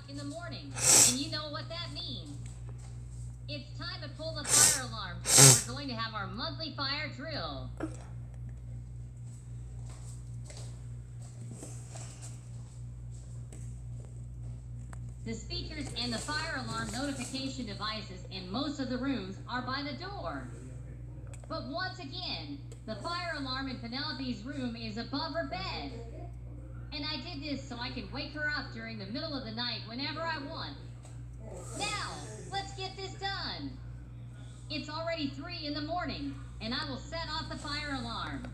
in the morning, and you know what that means. It's time to pull the fire alarm. We're going to have our monthly fire drill. The speakers and the fire alarm notification devices in most of the rooms are by the door. But once again, the fire alarm in Penelope's room is above her bed. And I did this so I could wake her up during the middle of the night whenever I want. Now, let's get this done. It's already 3 in the morning, and I will set off the fire alarm.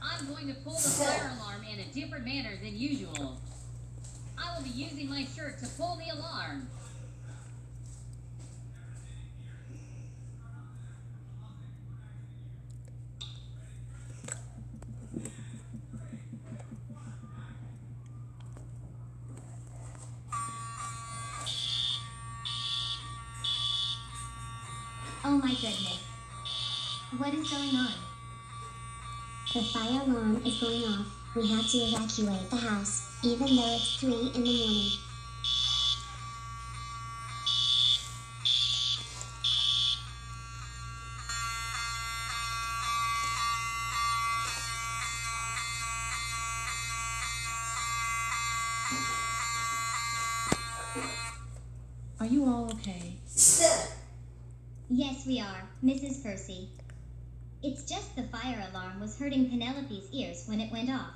I'm going to pull the fire alarm in a different manner than usual. I will be using my shirt to pull the alarm. Oh my goodness. What is going on? The fire alarm is going off. We have to evacuate the house, even though it's 3 in the morning. Are you all okay? Yes, we are, Mrs. Percy. It's just the fire alarm was hurting Penelope's ears when it went off.